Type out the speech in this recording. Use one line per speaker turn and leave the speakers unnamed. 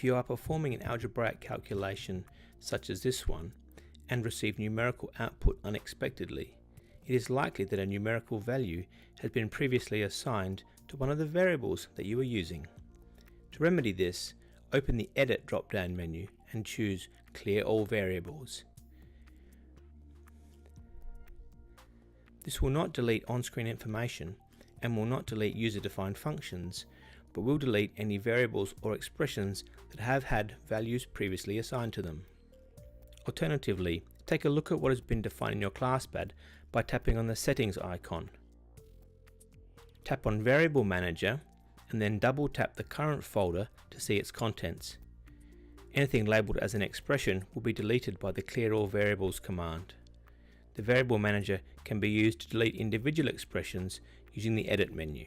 If you are performing an algebraic calculation such as this one and receive numerical output unexpectedly, it is likely that a numerical value has been previously assigned to one of the variables that you are using. To remedy this, open the Edit drop-down menu and choose Clear All Variables. This will not delete on-screen information and will not delete user-defined functions, but will delete any variables or expressions that have had values previously assigned to them. Alternatively, take a look at what has been defined in your ClassPad by tapping on the Settings icon. Tap on Variable Manager and then double tap the current folder to see its contents. Anything labelled as an expression will be deleted by the Clear All Variables command. The Variable Manager can be used to delete individual expressions using the Edit menu.